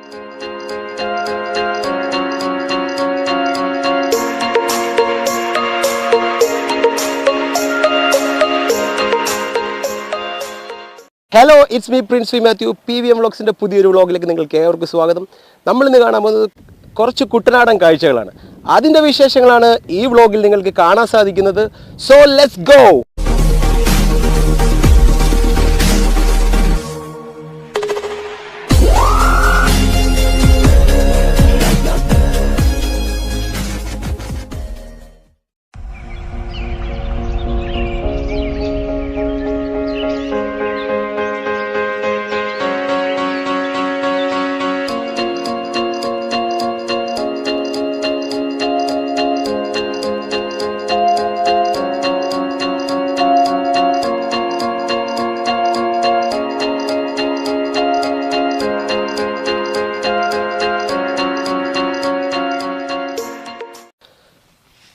Hello, it's me Prince Mathew. PVM വ്ളോഗ്സിൻ്റെ പുതിയൊരു വ്ളോഗിലേക്ക് നിങ്ങൾക്ക് ഏവർക്കും സ്വാഗതം. നമ്മളിന്ന് കാണാൻ പോകുന്നത് കുറച്ച് കുട്ടനാടൻ കാഴ്ചകളാണ്. അതിൻ്റെ വിശേഷങ്ങളാണ് ഈ വ്ളോഗിൽ നിങ്ങൾക്ക് കാണാൻ സാധിക്കുന്നത്. So let's go.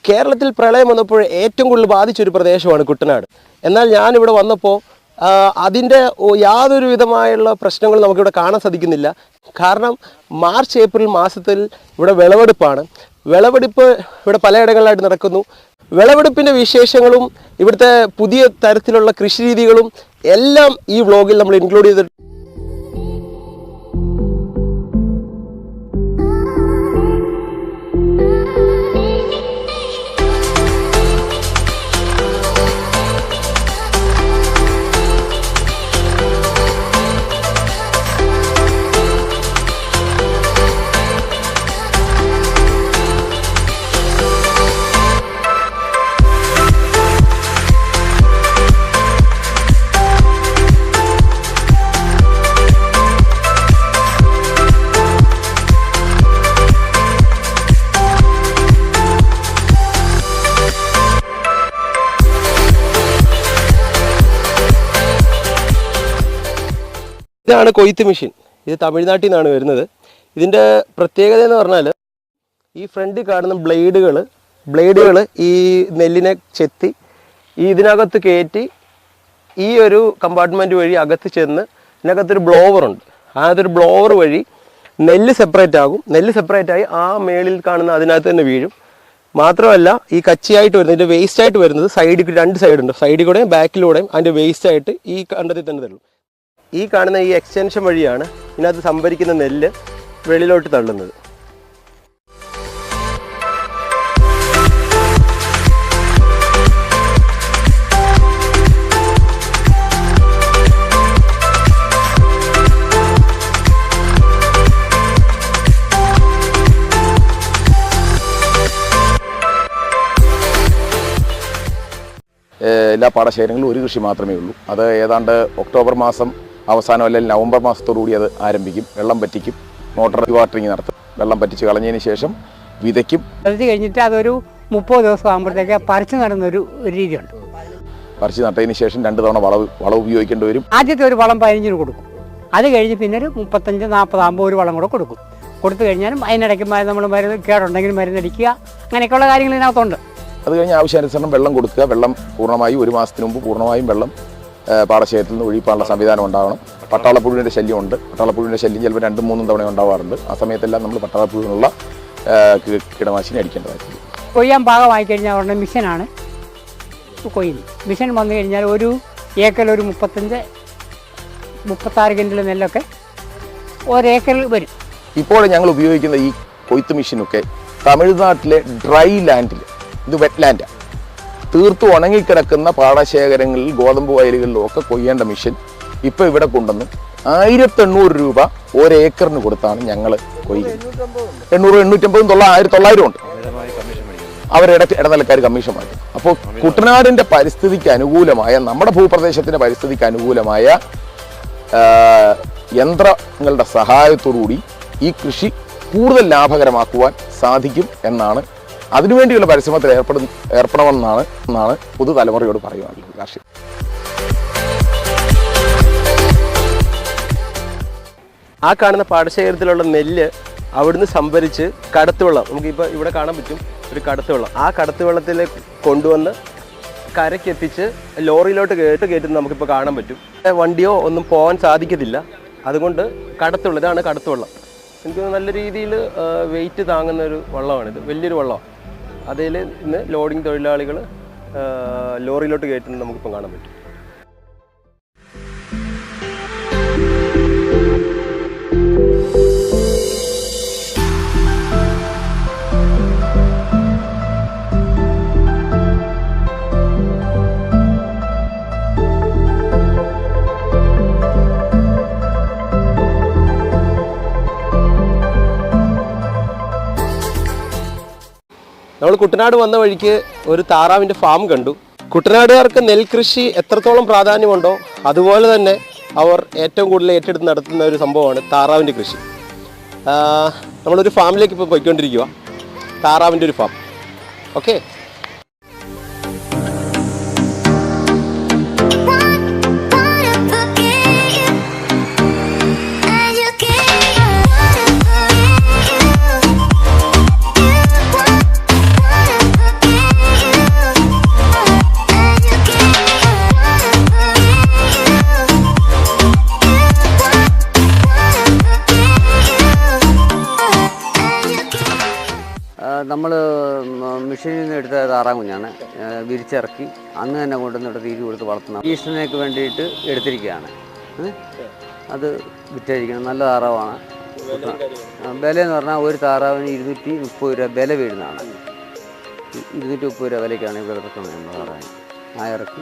കേരളത്തിൽ പ്രളയം വന്നപ്പോൾ ഏറ്റവും കൂടുതൽ ബാധിച്ചൊരു പ്രദേശമാണ് കുട്ടനാട്. എന്നാൽ ഞാനിവിടെ വന്നപ്പോൾ അതിൻ്റെ യാതൊരു വിധമായുള്ള പ്രശ്നങ്ങളും നമുക്കിവിടെ കാണാൻ സാധിക്കുന്നില്ല. കാരണം മാർച്ച് ഏപ്രിൽ മാസത്തിൽ ഇവിടെ വിളവെടുപ്പാണ്. വിളവെടുപ്പ് ഇവിടെ പലയിടങ്ങളിലായിട്ട് നടക്കുന്നു. വിളവെടുപ്പിൻ്റെ വിശേഷങ്ങളും ഇവിടുത്തെ പുതിയ തരത്തിലുള്ള കൃഷി രീതികളും എല്ലാം ഈ വ്ളോഗിൽ നമ്മൾ ഇൻക്ലൂഡ് ചെയ്തിട്ടുണ്ട്. ഇതാണ് കൊയ്ത്ത് മെഷീൻ. ഇത് തമിഴ്നാട്ടിൽ നിന്നാണ് വരുന്നത്. ഇതിൻ്റെ പ്രത്യേകത എന്ന് പറഞ്ഞാൽ ഈ ഫ്രണ്ടിൽ കാണുന്ന ബ്ലേഡുകൾ ഈ നെല്ലിനെ ചെത്തി ഇതിനകത്ത് കയറ്റി ഈ ഒരു കമ്പാർട്ട്മെൻറ്റ് വഴി അകത്ത് ചെന്ന് ഇതിനകത്തൊരു ബ്ലോവറുണ്ട്. അതൊരു ബ്ലോവർ വഴി നെല്ല് സെപ്പറേറ്റ് ആകും. നെല്ല് സെപ്പറേറ്റായി ആ മേളിൽ കാണുന്ന അതിനകത്ത് തന്നെ വീഴും. മാത്രമല്ല ഈ കച്ചിയായിട്ട് വരുന്നത്, ഇതിൻ്റെ വേസ്റ്റായിട്ട് വരുന്നത് സൈഡിൽ രണ്ട് സൈഡുണ്ട്. സൈഡിൽ കൂടെയും ബാക്കിലൂടെയും അതിൻ്റെ വേസ്റ്റായിട്ട് ഈ കണ്ടത്തിൽ തന്നെ തള്ളും. ഈ കാണുന്ന ഈ എക്സ്റ്റൻഷൻ വഴിയാണ് ഇതിനകത്ത് സംഭരിക്കുന്ന നെല്ല് വെളിയിലോട്ട് തള്ളുന്നത്. എല്ലാ പാടശേഖരങ്ങളിലും ഒരു കൃഷി മാത്രമേ ഉള്ളൂ. അത് ഏതാണ്ട് ഒക്ടോബർ മാസം അവസാനം അല്ലെങ്കിൽ നവംബർ മാസത്തോടുകൂടി അത് ആരംഭിക്കും. വെള്ളം പറ്റിക്കും, മോട്ടോർ വാട്ടറിങ് നടത്തും. വെള്ളം പറ്റിച്ച് കളഞ്ഞതിന് ശേഷം വിതയ്ക്കും. വിതച്ച് കഴിഞ്ഞിട്ട് അതൊരു 30 ദിവസം ആകുമ്പോഴത്തേക്ക് പറിച്ചു നടുന്നൊരു രീതിയുണ്ട്. പറിച്ച് നട്ടതിന് ശേഷം 2 തവണ വളം ഉപയോഗിക്കേണ്ടി വരും. ആദ്യത്തെ ഒരു വളം 15 കൊടുക്കും. അത് കഴിഞ്ഞ് പിന്നെ ഒരു 35-40 ആകുമ്പോൾ ഒരു വളം കൂടെ കൊടുക്കും. കൊടുത്തു കഴിഞ്ഞാലും അതിനിടയ്ക്ക് നമ്മൾ മരുന്ന് കേടുണ്ടെങ്കിൽ മരുന്നടിക്കുക, അങ്ങനെയൊക്കെയുള്ള കാര്യങ്ങൾ ഇതിനകത്തുണ്ട്. അത് കഴിഞ്ഞ് ആവശ്യാനുസരണം വെള്ളം കൊടുക്കുക. വെള്ളം പൂർണ്ണമായും 1 മാസത്തിന് മുമ്പ് പൂർണ്ണമായും വെള്ളം പാടശേഖരത്തിൽ നിന്ന് ഒഴിപ്പാനുള്ള സംവിധാനം ഉണ്ടാവണം. പട്ടാളപ്പുഴുവിൻ്റെ ശല്യമുണ്ട്. പട്ടാളപ്പുഴുവിൻ്റെ ശല്യം ചിലപ്പോൾ 2-3 തവണ ഉണ്ടാവാറുണ്ട്. ആ സമയത്തെല്ലാം നമ്മൾ പട്ടാളപ്പുഴുവിനുള്ള കീടനാശിനി അടിക്കേണ്ടതായിട്ടുണ്ട്. കൊയ്യാൻ പാകമായി കഴിഞ്ഞാൽ ഉടനെ മിഷനാണ് കൊയ്യുന്നത്. മിഷൻ വന്നു കഴിഞ്ഞാൽ ഒരു ഏക്കറിൽ ഒരു 35-36 കിൻഡൽ നെല്ലൊക്കെ ഒരേക്കറിൽ വരും. ഇപ്പോൾ ഞങ്ങൾ ഉപയോഗിക്കുന്ന ഈ കൊയ്ത്ത് മെഷീനൊക്കെ തമിഴ്നാട്ടിലെ ഡ്രൈ ലാൻഡിൽ, ഇത് വെറ്റ് ലാൻഡാണ്, തീർത്ത് ഉണങ്ങിക്കിടക്കുന്ന പാടശേഖരങ്ങളിൽ ഗോതമ്പ് വയലുകളിലും ഒക്കെ കൊയ്യേണ്ട മെഷീൻ ഇപ്പോൾ ഇവിടെ കൊണ്ടുവന്ന് 1800 രൂപ ഒരേക്കറിന് കൊടുത്താണ് ഞങ്ങൾ കൊയ്യുന്നത്. 800-850 ഉണ്ട്. ഇടനിലക്കാർ കമ്മീഷൻ മാറ്റും. അപ്പോൾ കുട്ടനാടിൻ്റെ പരിസ്ഥിതിക്ക് അനുകൂലമായ, നമ്മുടെ ഭൂപ്രദേശത്തിൻ്റെ പരിസ്ഥിതിക്ക് അനുകൂലമായ യന്ത്രങ്ങളുടെ സഹായത്തോടുകൂടി ഈ കൃഷി കൂടുതൽ ലാഭകരമാക്കുവാൻ സാധിക്കും എന്നാണ്, അതിനുവേണ്ടിയുള്ള പരിശ്രമത്തിൽ ഏർപ്പെടണമെന്നാണ് പുതുതലമുറയോട് പറയുവാനുള്ളത്. കാർഷിക ആ കാണുന്ന പാടശേഖരത്തിലുള്ള നെല്ല് അവിടുന്ന് സംഭരിച്ച് കടത്തുവെള്ളം, നമുക്കിപ്പോൾ ഇവിടെ കാണാൻ പറ്റും ഒരു കടത്തുവെള്ളം, ആ കടത്തുവെള്ളത്തിലേക്ക് കൊണ്ടുവന്ന് കരയ്ക്കെത്തിച്ച് ലോറിയിലോട്ട് കയറ്റുന്നത് നമുക്കിപ്പോൾ കാണാൻ പറ്റും. വണ്ടിയോ ഒന്നും പോകാൻ സാധിക്കത്തില്ല. അതുകൊണ്ട് കടത്തുവെള്ളം, ഇതാണ് കടത്തുവെള്ളം. എനിക്ക് നല്ല രീതിയിൽ വെയിറ്റ് താങ്ങുന്ന ഒരു വള്ളമാണിത്, വലിയൊരു വള്ളമാണ്. അതിൽ ഇന്ന് ലോഡിങ് തൊഴിലാളികൾ ലോറിയിലോട്ട് കയറ്റുന്നത് നമുക്കിപ്പം കാണാൻ പറ്റും. നമ്മൾ കുട്ടനാട് വന്ന വഴിക്ക് ഒരു താറാവിൻ്റെ ഫാം കണ്ടു. കുട്ടനാടുകാർക്ക് നെൽകൃഷി എത്രത്തോളം പ്രാധാന്യമുണ്ടോ അതുപോലെ തന്നെ അവർ ഏറ്റവും കൂടുതൽ ഏറ്റെടുത്ത് നടത്തുന്ന ഒരു സംഭവമാണ് താറാവിൻ്റെ കൃഷി. നമ്മളൊരു ഫാമിലേക്ക് ഇപ്പോൾ പോയിക്കൊണ്ടിരിക്കുക, താറാവിൻ്റെ ഒരു ഫാം. ഓക്കെ, നമ്മൾ മെഷീനിൽ നിന്ന് എടുത്ത താറാൻ കുഞ്ഞാണ്, വിരിച്ചിറക്കി അന്ന് തന്നെ കൊണ്ടുവന്നിട്ട് തീറ്റി കൊടുത്ത് വളർത്തുന്ന ഭീഷണിക്ക് വേണ്ടിയിട്ട് എടുത്തിരിക്കുകയാണ്. അത് വിറ്റഴിക്കണം, നല്ല താറാവാണ്. വില എന്ന് പറഞ്ഞാൽ ഒരു താറാവിന് 230 രൂപ വില വീഴുന്നതാണ്. 230 രൂപ വിലയ്ക്കാണ് ഇവിടെ ഇറക്കുന്നത് നമ്മൾ താറാവിന്. ഇറക്കി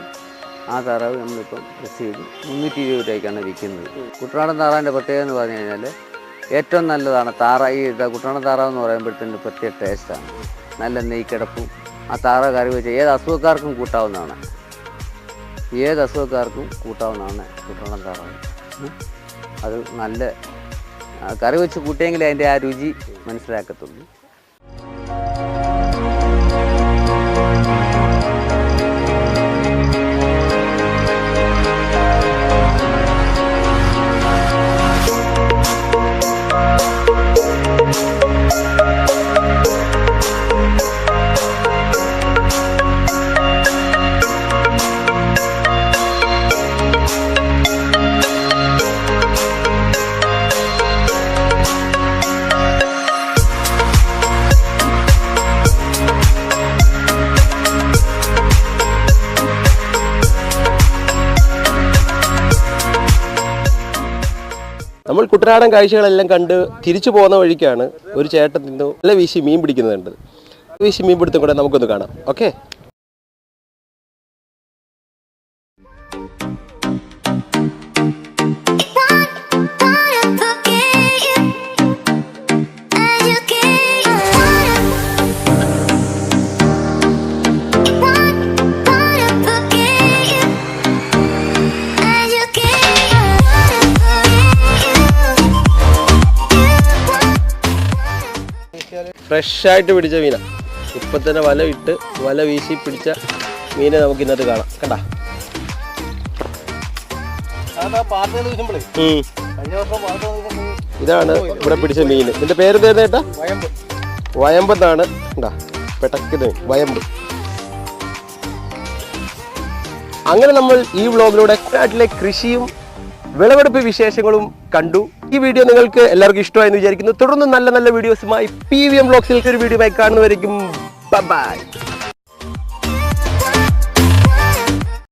ആ താറാവ് നമ്മളിപ്പം പ്രസ് ചെയ്ത് 320 രൂപയ്ക്കാണ് വിൽക്കുന്നത്. കുട്ടനാടൻ താറാവിൻ്റെ പ്രത്യേകത എന്ന് പറഞ്ഞു കഴിഞ്ഞാൽ ഏറ്റവും നല്ലതാണ് കുട്ടനാടൻ താറാവ് എന്ന് പറയുമ്പോഴത്തേന് പ്രത്യേക ടേസ്റ്റാണ്. നല്ല നെയ്ക്കിടപ്പും ആ താറാവ് കറി വെച്ച് ഏത് അസുഖക്കാർക്കും കൂട്ടാവുന്നതാണ്. കുട്ടനാടൻ താറാവ്. അത് നല്ല കറി വെച്ച് കൂട്ടിയെങ്കിൽ അതിൻ്റെ ആ രുചി മനസ്സിലാക്കത്തുള്ളൂ. നമ്മൾ കുട്ടനാടൻ കാഴ്ചകളെല്ലാം കണ്ട് തിരിച്ചു പോകുന്ന വഴിക്കാണ് ഒരു ചേട്ടൻ നിന്ന് നല്ല വീശി മീൻ പിടിക്കുന്നുണ്ട്. വീശി മീൻ പിടുത്തം കൂടെ നമുക്കൊന്ന് കാണാം. ഓക്കെ, ഫ്രഷായിട്ട് പിടിച്ച മീന. ഇപ്പം തന്നെ വല വീശി പിടിച്ച മീനെ നമുക്ക് ഇന്നത്തെ കാണാം. കണ്ടാ, ഇതാണ് ഇവിടെ പിടിച്ച മീൻ. ഇതിന്റെ പേര് എന്തായിരുന്നു ചേട്ടാ? വയമ്പെന്നാണ്. കണ്ടാ, പെട്ടക്കുന്നത് വയമ്പ്. അങ്ങനെ നമ്മൾ ഈ വ്ളോഗിലൂടെ നാട്ടിലെ കൃഷിയും വിളവെടുപ്പ് വിശേഷങ്ങളും കണ്ടു. ഈ വീഡിയോ നിങ്ങൾക്ക് എല്ലാവർക്കും ഇഷ്ടമായെന്ന് വിചാരിക്കുന്നു. തുടർന്ന് നല്ല നല്ല വീഡിയോസുമായി PVM വ്ളോഗ്സിൽ ഒരു വീഡിയോ ആയി കാണുന്നവരേക്കും ബൈ.